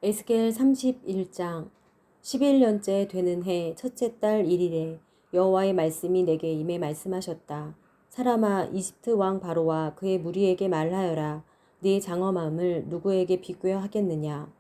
에스겔 31장 11년째 되는 해 첫째 달 1일에 여호와의 말씀이 내게 임해 말씀하셨다. 사람아, 이집트 왕 바로와 그의 무리에게 말하여라. 네 장엄함을 누구에게 비교하겠느냐.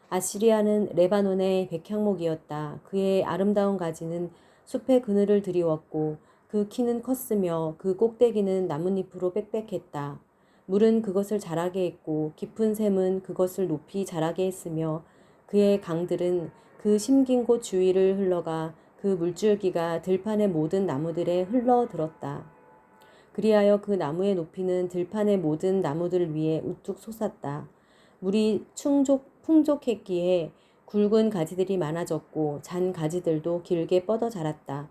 아시리아는 레바논의 백향목이었다. 그의 아름다운 가지는 숲의 그늘을 드리웠고 그 키는 컸으며 그 꼭대기는 나뭇잎으로 빽빽했다. 물은 그것을 자라게 했고 깊은 샘은 그것을 높이 자라게 했으며 그의 강들은 그 심긴 곳 주위를 흘러가 그 물줄기가 들판의 모든 나무들에 흘러들었다. 그리하여 그 나무의 높이는 들판의 모든 나무들 위에 우뚝 솟았다. 물이 풍족했기에 굵은 가지들이 많아졌고 잔 가지들도 길게 뻗어 자랐다.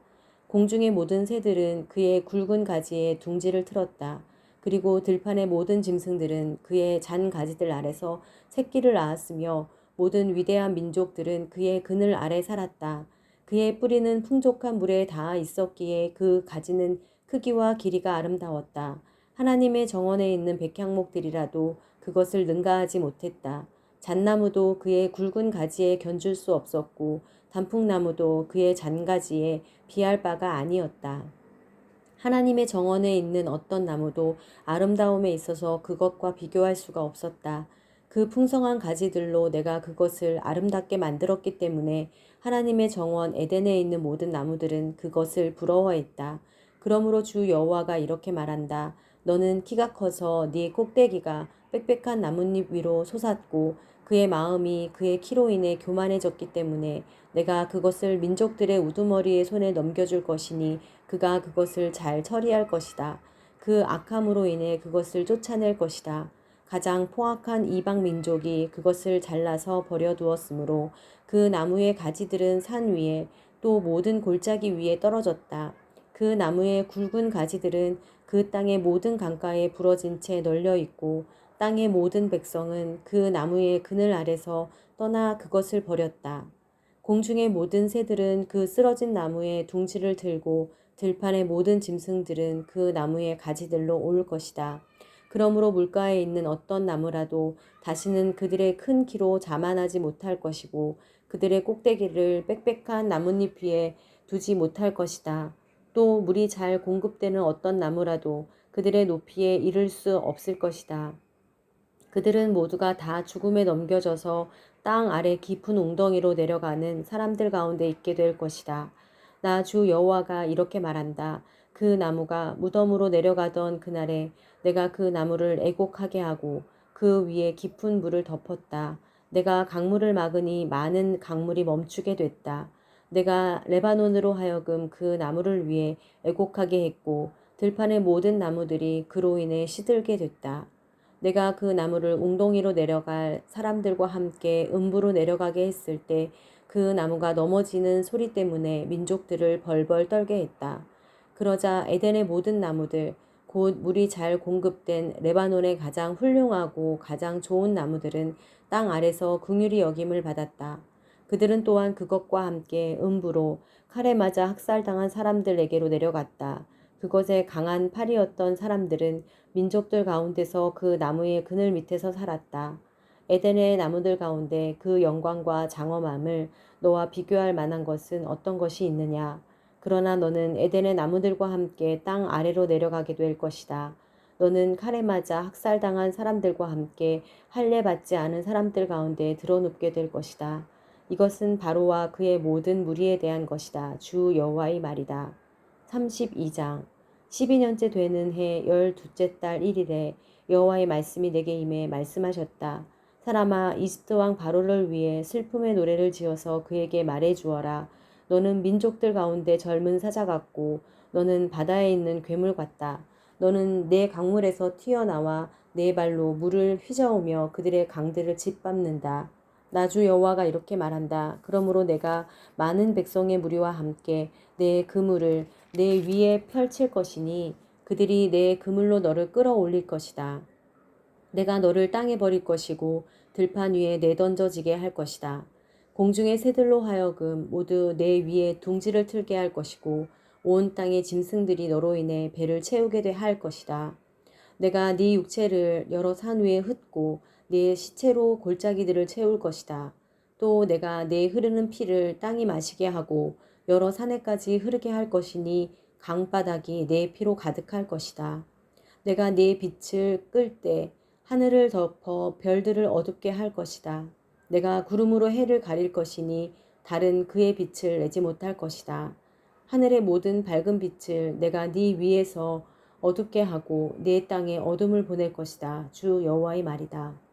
공중의 모든 새들은 그의 굵은 가지에 둥지를 틀었다. 그리고 들판의 모든 짐승들은 그의 잔 가지들 아래서 새끼를 낳았으며 모든 위대한 민족들은 그의 그늘 아래 살았다. 그의 뿌리는 풍족한 물에 닿아 있었기에 그 가지는 크기와 길이가 아름다웠다. 하나님의 정원에 있는 백향목들이라도 그것을 능가하지 못했다. 잣나무도 그의 굵은 가지에 견줄 수 없었고 단풍나무도 그의 잔가지에 비할 바가 아니었다. 하나님의 정원에 있는 어떤 나무도 아름다움에 있어서 그것과 비교할 수가 없었다. 그 풍성한 가지들로 내가 그것을 아름답게 만들었기 때문에 하나님의 정원 에덴에 있는 모든 나무들은 그것을 부러워했다. 그러므로 주 여호와가 이렇게 말한다. 너는 키가 커서 네 꼭대기가 빽빽한 나뭇잎 위로 솟았고 그의 마음이 그의 키로 인해 교만해졌기 때문에 내가 그것을 민족들의 우두머리의 손에 넘겨줄 것이니 그가 그것을 잘 처리할 것이다. 그 악함으로 인해 그것을 쫓아낼 것이다. 가장 포악한 이방 민족이 그것을 잘라서 버려두었으므로 그 나무의 가지들은 산 위에 또 모든 골짜기 위에 떨어졌다. 그 나무의 굵은 가지들은 그 땅의 모든 강가에 부러진 채 널려 있고 땅의 모든 백성은 그 나무의 그늘 아래서 떠나 그것을 버렸다. 공중의 모든 새들은 그 쓰러진 나무에 둥지를 들고 들판의 모든 짐승들은 그 나무의 가지들로 올 것이다. 그러므로 물가에 있는 어떤 나무라도 다시는 그들의 큰 키로 자만하지 못할 것이고 그들의 꼭대기를 빽빽한 나뭇잎 위에 두지 못할 것이다. 또 물이 잘 공급되는 어떤 나무라도 그들의 높이에 이를 수 없을 것이다. 그들은 모두가 다 죽음에 넘겨져서 땅 아래 깊은 웅덩이로 내려가는 사람들 가운데 있게 될 것이다. 나 주 여호와가 이렇게 말한다. 그 나무가 무덤으로 내려가던 그날에 내가 그 나무를 애곡하게 하고 그 위에 깊은 물을 덮었다. 내가 강물을 막으니 많은 강물이 멈추게 됐다. 내가 레바논으로 하여금 그 나무를 위해 애곡하게 했고 들판의 모든 나무들이 그로 인해 시들게 됐다. 내가 그 나무를 웅덩이로 내려갈 사람들과 함께 음부로 내려가게 했을 때 그 나무가 넘어지는 소리 때문에 민족들을 벌벌 떨게 했다. 그러자 에덴의 모든 나무들, 곧 물이 잘 공급된 레바논의 가장 훌륭하고 가장 좋은 나무들은 땅 아래서 긍휼히 여김을 받았다. 그들은 또한 그것과 함께 음부로 칼에 맞아 학살당한 사람들에게로 내려갔다. 그것에 강한 팔이었던 사람들은 민족들 가운데서 그 나무의 그늘 밑에서 살았다. 에덴의 나무들 가운데 그 영광과 장엄함을 너와 비교할 만한 것은 어떤 것이 있느냐? 그러나 너는 에덴의 나무들과 함께 땅 아래로 내려가게 될 것이다. 너는 칼에 맞아 학살당한 사람들과 함께 할례 받지 않은 사람들 가운데 드러눕게 될 것이다. 이것은 바로와 그의 모든 무리에 대한 것이다. 주 여호와의 말이다. 32장 12년째 되는 해 12째 달 1일에 여호와의 말씀이 내게 임해 말씀하셨다. 사람아, 이집트 왕 바로를 위해 슬픔의 노래를 지어서 그에게 말해 주어라. 너는 민족들 가운데 젊은 사자 같고 너는 바다에 있는 괴물 같다. 너는 내 강물에서 튀어나와 내 발로 물을 휘저으며 그들의 강들을 짓밟는다. 나 주 여호와가 이렇게 말한다. 그러므로 내가 많은 백성의 무리와 함께 내 그물을 내 위에 펼칠 것이니 그들이 내 그물로 너를 끌어올릴 것이다. 내가 너를 땅에 버릴 것이고 들판 위에 내던져지게 할 것이다. 공중의 새들로 하여금 모두 내 위에 둥지를 틀게 할 것이고 온 땅의 짐승들이 너로 인해 배를 채우게 할 것이다. 내가 네 육체를 여러 산 위에 흩고 네 시체로 골짜기들을 채울 것이다. 또 내가 내 흐르는 피를 땅이 마시게 하고 여러 산에까지 흐르게 할 것이니 강바닥이 내 피로 가득할 것이다. 내가 내 빛을 끌 때 하늘을 덮어 별들을 어둡게 할 것이다. 내가 구름으로 해를 가릴 것이니 달은 그의 빛을 내지 못할 것이다. 하늘의 모든 밝은 빛을 내가 네 위에서 어둡게 하고 네 땅에 어둠을 보낼 것이다. 주 여호와의 말이다.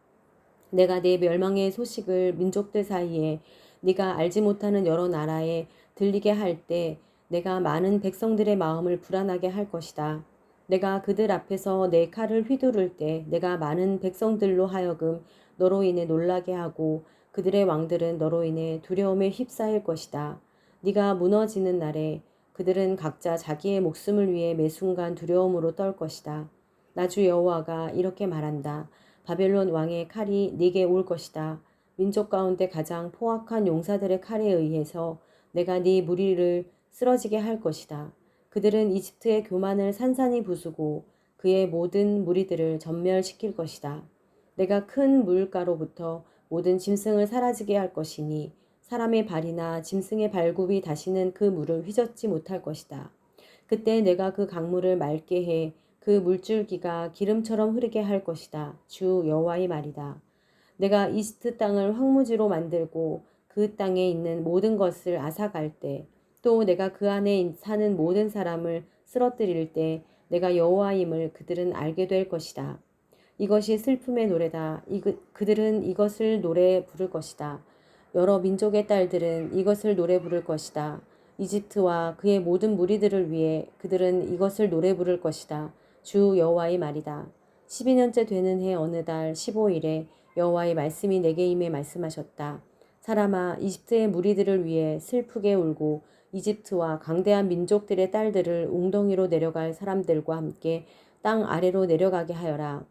내가 내 멸망의 소식을 민족들 사이에 네가 알지 못하는 여러 나라에 들리게 할 때 내가 많은 백성들의 마음을 불안하게 할 것이다. 내가 그들 앞에서 내 칼을 휘두를 때 내가 많은 백성들로 하여금 너로 인해 놀라게 하고 그들의 왕들은 너로 인해 두려움에 휩싸일 것이다. 네가 무너지는 날에 그들은 각자 자기의 목숨을 위해 매순간 두려움으로 떨 것이다. 나 주 여호와가 이렇게 말한다. 바벨론 왕의 칼이 네게 올 것이다. 민족 가운데 가장 포악한 용사들의 칼에 의해서 내가 네 무리를 쓰러지게 할 것이다. 그들은 이집트의 교만을 산산이 부수고 그의 모든 무리들을 전멸시킬 것이다. 내가 큰 물가로부터 모든 짐승을 사라지게 할 것이니 사람의 발이나 짐승의 발굽이 다시는 그 물을 휘젓지 못할 것이다. 그때 내가 그 강물을 맑게 해 그 물줄기가 기름처럼 흐르게 할 것이다. 주 여호와의 말이다. 내가 이집트 땅을 황무지로 만들고 그 땅에 있는 모든 것을 앗아갈 때, 또 내가 그 안에 사는 모든 사람을 쓰러뜨릴 때 내가 여호와임을 그들은 알게 될 것이다. 이것이 슬픔의 노래다. 그들은 이것을 노래 부를 것이다. 여러 민족의 딸들은 이것을 노래 부를 것이다. 이집트와 그의 모든 무리들을 위해 그들은 이것을 노래 부를 것이다. 주 여호와의 말이다. 12년째 되는 해 어느 달 15일에 여호와의 말씀이 내게 임해 말씀하셨다. 사람아, 이집트의 무리들을 위해 슬프게 울고 이집트와 강대한 민족들의 딸들을 웅덩이로 내려갈 사람들과 함께 땅 아래로 내려가게 하여라.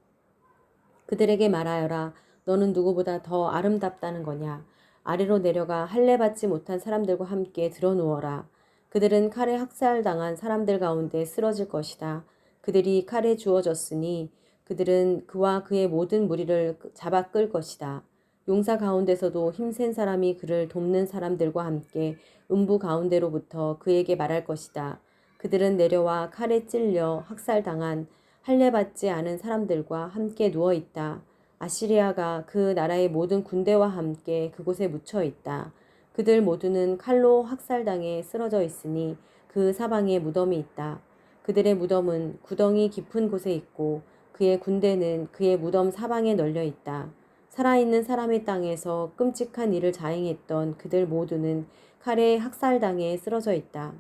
그들에게 말하여라. 너는 누구보다 더 아름답다는 거냐. 아래로 내려가 할례 받지 못한 사람들과 함께 드러누워라. 그들은 칼에 학살당한 사람들 가운데 쓰러질 것이다. 그들이 칼에 주어졌으니 그들은 그와 그의 모든 무리를 잡아 끌 것이다. 용사 가운데서도 힘센 사람이 그를 돕는 사람들과 함께 음부 가운데로부터 그에게 말할 것이다. 그들은 내려와 칼에 찔려 학살당한 할례 받지 않은 사람들과 함께 누워 있다. 아시리아가 그 나라의 모든 군대와 함께 그곳에 묻혀 있다. 그들 모두는 칼로 학살당해 쓰러져 있으니 그 사방에 무덤이 있다. 그들의 무덤은 구덩이 깊은 곳에 있고 그의 군대는 그의 무덤 사방에 널려 있다. 살아있는 사람의 땅에서 끔찍한 일을 자행했던 그들 모두는 칼에 학살당해 쓰러져 있다.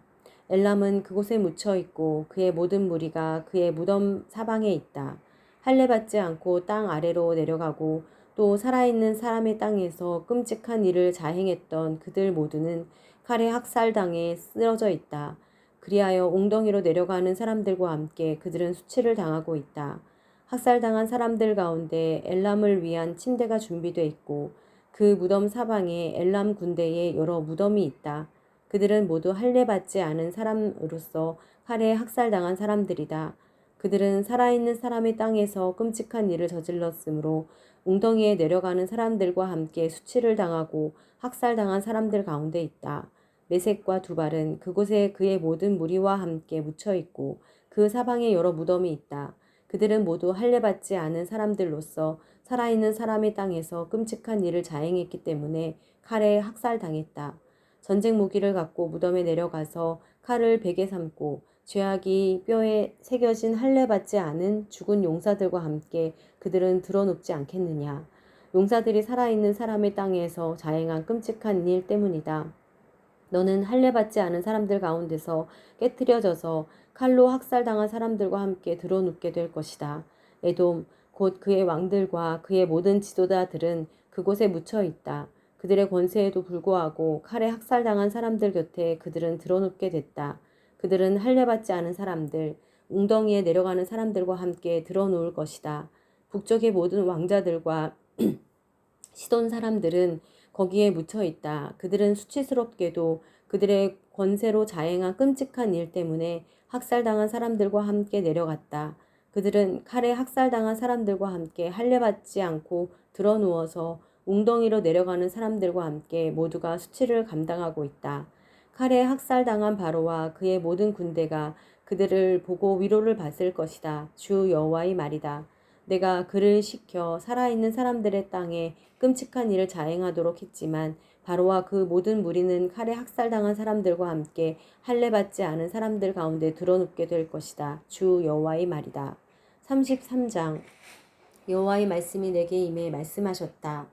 엘람은 그곳에 묻혀 있고 그의 모든 무리가 그의 무덤 사방에 있다. 할례 받지 않고 땅 아래로 내려가고 또 살아있는 사람의 땅에서 끔찍한 일을 자행했던 그들 모두는 칼에 학살당해 쓰러져 있다. 그리하여 웅덩이로 내려가는 사람들과 함께 그들은 수치를 당하고 있다. 학살당한 사람들 가운데 엘람을 위한 침대가 준비돼 있고 그 무덤 사방에 엘람 군대의 여러 무덤이 있다. 그들은 모두 할례 받지 않은 사람으로서 칼에 학살당한 사람들이다. 그들은 살아있는 사람의 땅에서 끔찍한 일을 저질렀으므로 웅덩이에 내려가는 사람들과 함께 수치를 당하고 학살당한 사람들 가운데 있다. 메섹과 두발은 그곳에 그의 모든 무리와 함께 묻혀 있고 그 사방에 여러 무덤이 있다. 그들은 모두 할례 받지 않은 사람들로서 살아있는 사람의 땅에서 끔찍한 일을 자행했기 때문에 칼에 학살당했다. 전쟁 무기를 갖고 무덤에 내려가서 칼을 베개 삼고 죄악이 뼈에 새겨진 할례 받지 않은 죽은 용사들과 함께 그들은 드러눕지 않겠느냐. 용사들이 살아있는 사람의 땅에서 자행한 끔찍한 일 때문이다. 너는 할례 받지 않은 사람들 가운데서 깨트려져서 칼로 학살당한 사람들과 함께 드러눕게 될 것이다. 에돔 곧 그의 왕들과 그의 모든 지도자들은 그곳에 묻혀 있다. 그들의 권세에도 불구하고 칼에 학살당한 사람들 곁에 그들은 드러눕게 됐다. 그들은 할례 받지 않은 사람들, 웅덩이에 내려가는 사람들과 함께 드러놓을 것이다. 북쪽의 모든 왕자들과 시돈 사람들은 거기에 묻혀 있다. 그들은 수치스럽게도 그들의 권세로 자행한 끔찍한 일 때문에 학살당한 사람들과 함께 내려갔다. 그들은 칼에 학살당한 사람들과 함께 할례 받지 않고 드러누워서 웅덩이로 내려가는 사람들과 함께 모두가 수치를 감당하고 있다. 칼에 학살당한 바로와 그의 모든 군대가 그들을 보고 위로를 받을 것이다. 주 여호와의 말이다. 내가 그를 시켜 살아있는 사람들의 땅에 끔찍한 일을 자행하도록 했지만 바로와 그 모든 무리는 칼에 학살당한 사람들과 함께 할례받지 않은 사람들 가운데 드러눕게 될 것이다. 주 여호와의 말이다. 33장. 여호와의 말씀이 내게 임해 말씀하셨다.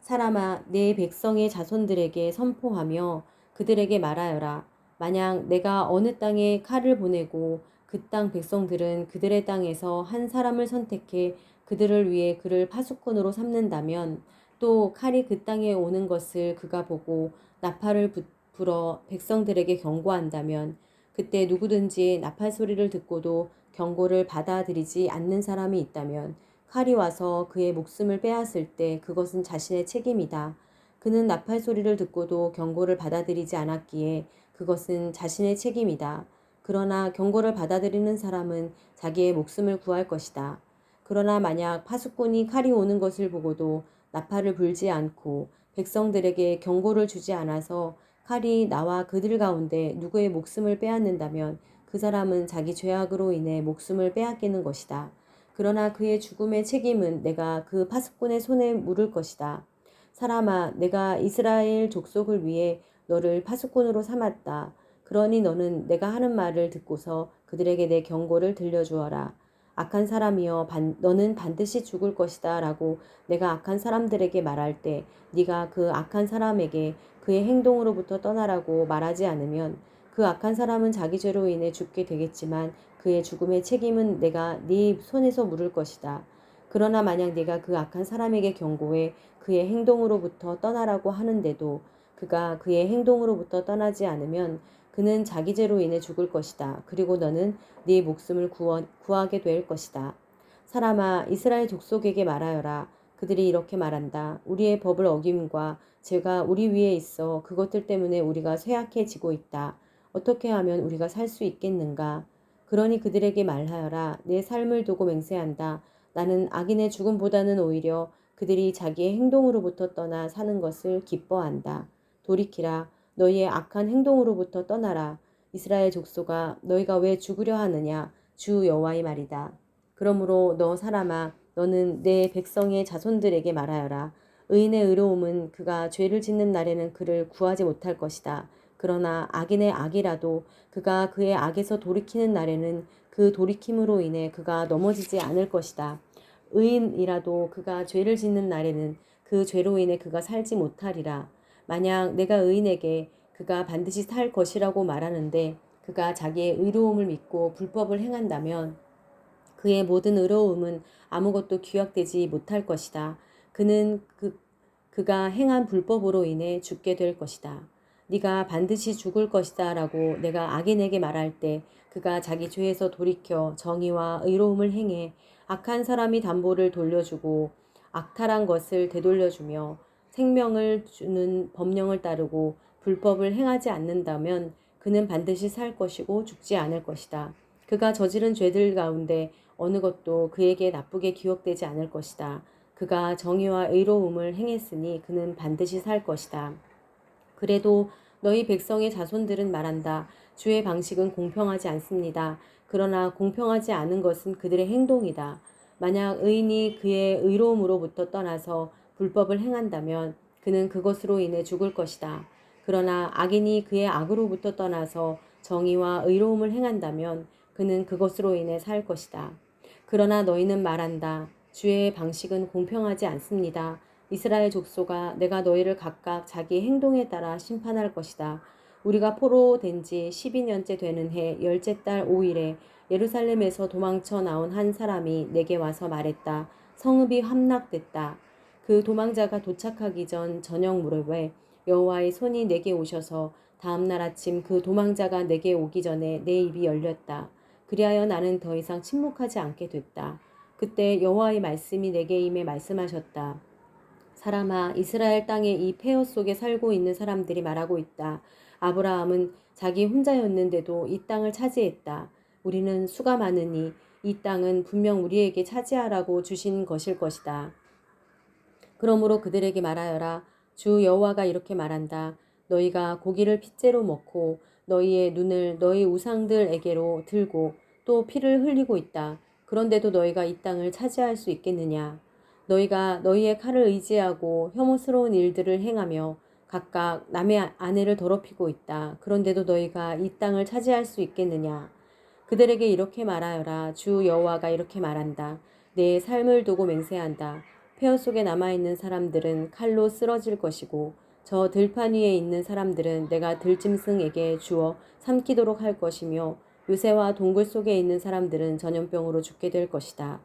사람아, 내 백성의 자손들에게 선포하며 그들에게 말하여라. 만약 내가 어느 땅에 칼을 보내고 그 땅 백성들은 그들의 땅에서 한 사람을 선택해 그들을 위해 그를 파수꾼으로 삼는다면, 또 칼이 그 땅에 오는 것을 그가 보고 나팔을 불어 백성들에게 경고한다면, 그때 누구든지 나팔 소리를 듣고도 경고를 받아들이지 않는 사람이 있다면 칼이 와서 그의 목숨을 빼앗을 때 그것은 자신의 책임이다. 그는 나팔 소리를 듣고도 경고를 받아들이지 않았기에 그것은 자신의 책임이다. 그러나 경고를 받아들이는 사람은 자기의 목숨을 구할 것이다. 그러나 만약 파수꾼이 칼이 오는 것을 보고도 나팔을 불지 않고 백성들에게 경고를 주지 않아서 칼이 나와 그들 가운데 누구의 목숨을 빼앗는다면 그 사람은 자기 죄악으로 인해 목숨을 빼앗기는 것이다. 그러나 그의 죽음의 책임은 내가 그 파수꾼의 손에 물을 것이다. 사람아, 내가 이스라엘 족속을 위해 너를 파수꾼으로 삼았다. 그러니 너는 내가 하는 말을 듣고서 그들에게 내 경고를 들려주어라. 악한 사람이여, 너는 반드시 죽을 것이다 라고 내가 악한 사람들에게 말할 때 네가 그 악한 사람에게 그의 행동으로부터 떠나라고 말하지 않으면 그 악한 사람은 자기 죄로 인해 죽게 되겠지만 그의 죽음의 책임은 내가 네 손에서 물을 것이다. 그러나 만약 네가 그 악한 사람에게 경고해 그의 행동으로부터 떠나라고 하는데도 그가 그의 행동으로부터 떠나지 않으면 그는 자기 죄로 인해 죽을 것이다. 그리고 너는 네 목숨을 구하게 될 것이다. 사람아, 이스라엘 족속에게 말하여라. 그들이 이렇게 말한다. 우리의 법을 어김과 죄가 우리 위에 있어 그것들 때문에 우리가 쇠약해지고 있다. 어떻게 하면 우리가 살 수 있겠는가? 그러니 그들에게 말하여라. 내 삶을 두고 맹세한다. 나는 악인의 죽음보다는 오히려 그들이 자기의 행동으로부터 떠나 사는 것을 기뻐한다. 돌이키라. 너희의 악한 행동으로부터 떠나라. 이스라엘 족속아, 너희가 왜 죽으려 하느냐? 주 여호와의 말이다. 그러므로 너 사람아, 너는 내 백성의 자손들에게 말하여라. 의인의 의로움은 그가 죄를 짓는 날에는 그를 구하지 못할 것이다. 그러나 악인의 악이라도 그가 그의 악에서 돌이키는 날에는 그 돌이킴으로 인해 그가 넘어지지 않을 것이다. 의인이라도 그가 죄를 짓는 날에는 그 죄로 인해 그가 살지 못하리라. 만약 내가 의인에게 그가 반드시 살 것이라고 말하는데 그가 자기의 의로움을 믿고 불법을 행한다면 그의 모든 의로움은 아무것도 규약되지 못할 것이다. 그는 그가 행한 불법으로 인해 죽게 될 것이다. 네가 반드시 죽을 것이다 라고 내가 악인에게 말할 때 그가 자기 죄에서 돌이켜 정의와 의로움을 행해 악한 사람이 담보를 돌려주고 악탈한 것을 되돌려주며 생명을 주는 법령을 따르고 불법을 행하지 않는다면 그는 반드시 살 것이고 죽지 않을 것이다. 그가 저지른 죄들 가운데 어느 것도 그에게 나쁘게 기억되지 않을 것이다. 그가 정의와 의로움을 행했으니 그는 반드시 살 것이다. 그래도 너희 백성의 자손들은 말한다. 주의 방식은 공평하지 않습니다. 그러나 공평하지 않은 것은 그들의 행동이다. 만약 의인이 그의 의로움으로부터 떠나서 불법을 행한다면 그는 그것으로 인해 죽을 것이다. 그러나 악인이 그의 악으로부터 떠나서 정의와 의로움을 행한다면 그는 그것으로 인해 살 것이다. 그러나 너희는 말한다. 주의 방식은 공평하지 않습니다. 이스라엘 족속아, 내가 너희를 각각 자기 행동에 따라 심판할 것이다. 우리가 포로된 지 12년째 되는 해 열째 달 5일에 예루살렘에서 도망쳐 나온 한 사람이 내게 와서 말했다. 성읍이 함락됐다. 그 도망자가 도착하기 전 저녁 무렵에 여호와의 손이 내게 오셔서 다음 날 아침 그 도망자가 내게 오기 전에 내 입이 열렸다. 그리하여 나는 더 이상 침묵하지 않게 됐다. 그때 여호와의 말씀이 내게 임해 말씀하셨다. 사람아, 이스라엘 땅의 이 폐허 속에 살고 있는 사람들이 말하고 있다. 아브라함은 자기 혼자였는데도 이 땅을 차지했다. 우리는 수가 많으니 이 땅은 분명 우리에게 차지하라고 주신 것일 것이다. 그러므로 그들에게 말하여라. 주 여호와가 이렇게 말한다. 너희가 고기를 핏째로 먹고 너희의 눈을 너희 우상들에게로 들고 또 피를 흘리고 있다. 그런데도 너희가 이 땅을 차지할 수 있겠느냐? 너희가 너희의 칼을 의지하고 혐오스러운 일들을 행하며 각각 남의 아내를 더럽히고 있다. 그런데도 너희가 이 땅을 차지할 수 있겠느냐? 그들에게 이렇게 말하여라. 주 여호와가 이렇게 말한다. 내 삶을 두고 맹세한다. 폐허 속에 남아있는 사람들은 칼로 쓰러질 것이고 저 들판 위에 있는 사람들은 내가 들짐승에게 주어 삼키도록 할 것이며 요새와 동굴 속에 있는 사람들은 전염병으로 죽게 될 것이다.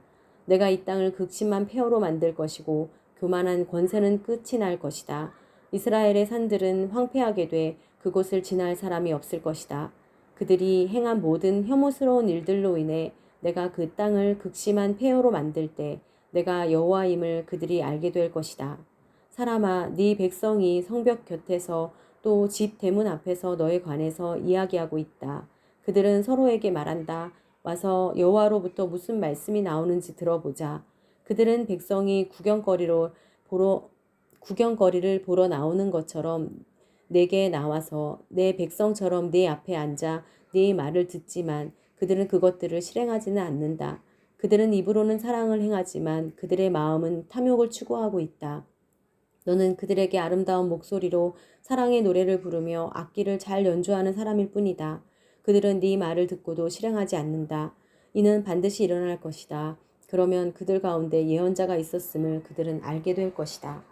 내가 이 땅을 극심한 폐허로 만들 것이고 교만한 권세는 끝이 날 것이다. 이스라엘의 산들은 황폐하게 돼 그곳을 지날 사람이 없을 것이다. 그들이 행한 모든 혐오스러운 일들로 인해 내가 그 땅을 극심한 폐허로 만들 때 내가 여호와임을 그들이 알게 될 것이다. 사람아, 네 백성이 성벽 곁에서 또 집 대문 앞에서 너에 관해서 이야기하고 있다. 그들은 서로에게 말한다. 와서 여호와로부터 무슨 말씀이 나오는지 들어보자. 그들은 백성이 구경거리를 보러 나오는 것처럼 내게 나와서 내 백성처럼 네 앞에 앉아 네 말을 듣지만 그들은 그것들을 실행하지는 않는다. 그들은 입으로는 사랑을 행하지만 그들의 마음은 탐욕을 추구하고 있다. 너는 그들에게 아름다운 목소리로 사랑의 노래를 부르며 악기를 잘 연주하는 사람일 뿐이다. 그들은 네 말을 듣고도 실행하지 않는다. 이는 반드시 일어날 것이다. 그러면 그들 가운데 예언자가 있었음을 그들은 알게 될 것이다.